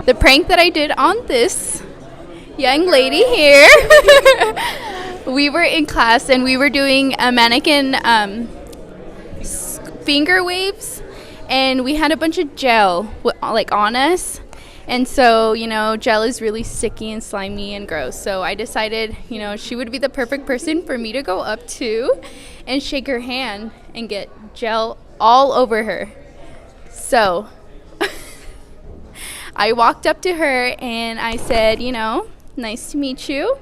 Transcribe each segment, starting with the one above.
the prank that I did on this young lady here. We were in class and we were doing a mannequin finger waves, and we had a bunch of gel on us. And so, gel is really sticky and slimy and gross. So I decided, she would be the perfect person for me to go up to and shake her hand and get gel all over her. So I walked up to her and I said, nice to meet you.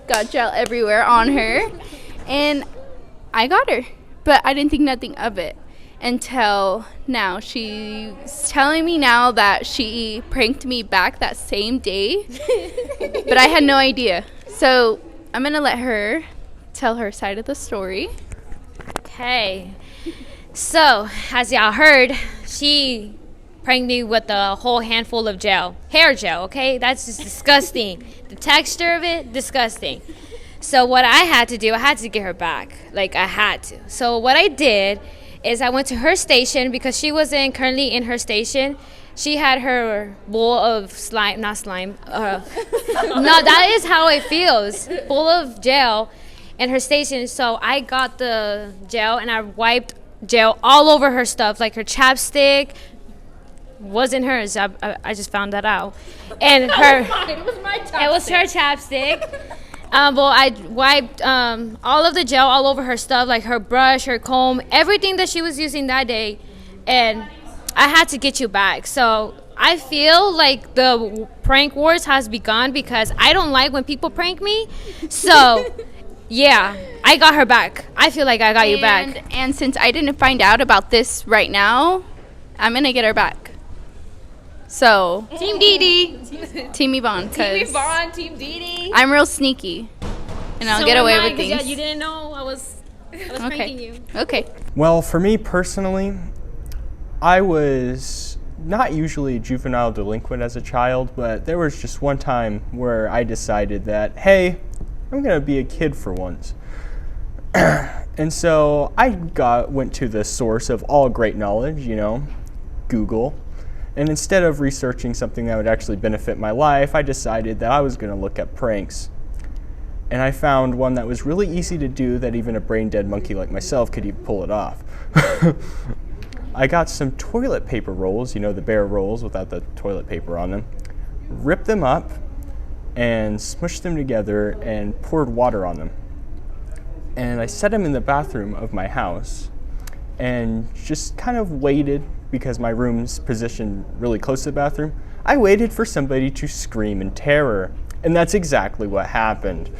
Got gel everywhere on her. And I got her. But I didn't think nothing of it until now. She's telling me now that she pranked me back that same day. But I had no idea. So I'm going to let her tell her side of the story. Okay. So, as y'all heard, she pranked me with a whole handful of gel. Hair gel, okay? That's just disgusting. The texture of it, disgusting. So what I had to do, I had to get her back. I had to. So what I did is I went to her station because she wasn't currently in her station. She had her bowl of slime, not slime. No, that is how it feels. Bowl of gel in her station. So I got the gel and I wiped gel all over her stuff, like her chapstick. Wasn't hers. I just found that out. And her, It was my chapstick. It was her chapstick. Well, I wiped all of the gel all over her stuff, like her brush, her comb, everything that she was using that day. And I had to get you back. So I feel like the prank wars has begun because I don't like when people prank me. So, yeah, I got her back. I feel like I got you back. And since I didn't find out about this right now, I'm going to get her back. So, Team Dee. Team Ivon, Team Ivon, Team Dee. I'm real sneaky, and I'll get away with things. You didn't know I was pranking you. Okay. Well, for me personally, I was not usually a juvenile delinquent as a child, but there was just one time where I decided that, hey, I'm going to be a kid for once. And so I went to the source of all great knowledge, Google. And instead of researching something that would actually benefit my life, I decided that I was going to look at pranks. And I found one that was really easy to do that even a brain-dead monkey like myself could even pull it off. I got some toilet paper rolls, the bare rolls without the toilet paper on them, ripped them up and smushed them together and poured water on them. And I set them in the bathroom of my house and just kind of waited, because my room's positioned really close to the bathroom. I waited for somebody to scream in terror, and that's exactly what happened.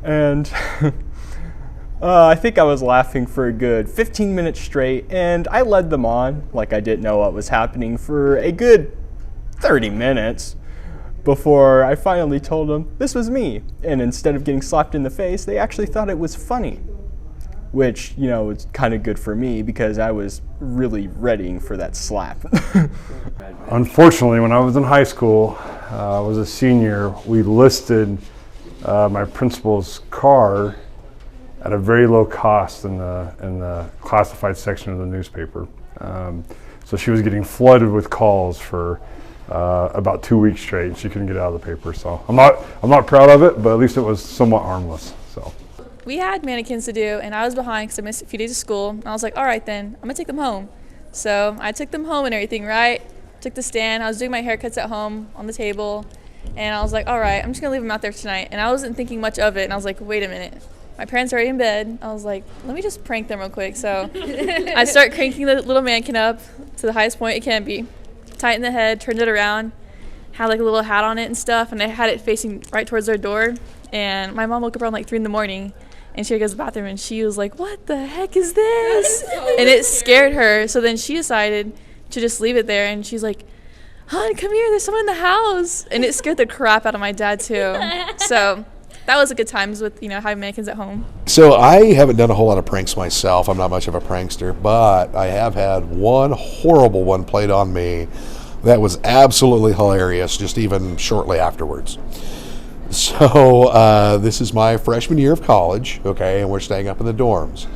And I think I was laughing for a good 15 minutes straight, and I led them on like I didn't know what was happening for a good 30 minutes before I finally told them this was me. And instead of getting slapped in the face, they actually thought it was funny, which, is kind of good for me because I was really readying for that slap. Unfortunately, when I was in high school, I was a senior, we listed my principal's car at a very low cost in the classified section of the newspaper. So she was getting flooded with calls for about 2 weeks straight. She couldn't get out of the paper. So I'm not proud of it, but at least it was somewhat harmless. So. We had mannequins to do, and I was behind because I missed a few days of school. And I was like, all right, then, I'm going to take them home. So I took them home and everything, right? Took the stand. I was doing my haircuts at home on the table. And I was like, all right, I'm just going to leave them out there tonight. And I wasn't thinking much of it. And I was like, wait a minute. My parents are already in bed. I was like, let me just prank them real quick. So I start cranking the little mannequin up to the highest point it can be. Tighten the head, turned it around, had like a little hat on it and stuff. And I had it facing right towards their door. And my mom woke up around like 3 a.m. And she goes to the bathroom, and she was like, what the heck is this? And it scared her. So then she decided to just leave it there. And she's like, hon, come here. There's someone in the house. And it scared the crap out of my dad, too. So that was a good times with, having mannequins at home. So I haven't done a whole lot of pranks myself. I'm not much of a prankster. But I have had one horrible one played on me that was absolutely hilarious, just even shortly afterwards. So this is my freshman year of college, okay, and we're staying up in the dorms.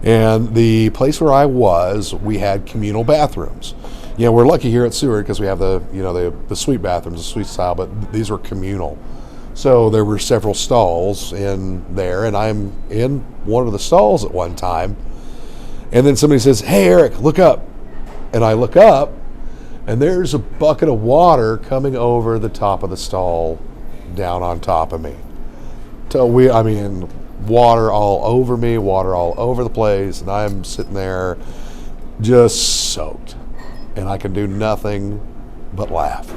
And the place where I was, we had communal bathrooms. Yeah, we're lucky here at Seward because we have the suite bathrooms, the suite style, but these were communal. So there were several stalls in there, and I'm in one of the stalls at one time, and then somebody says, "Hey, Eric, look up," and I look up, and there's a bucket of water coming over the top of the stall, down on top of me. So water all over me, water all over the place, and I'm sitting there just soaked. And I can do nothing but laugh.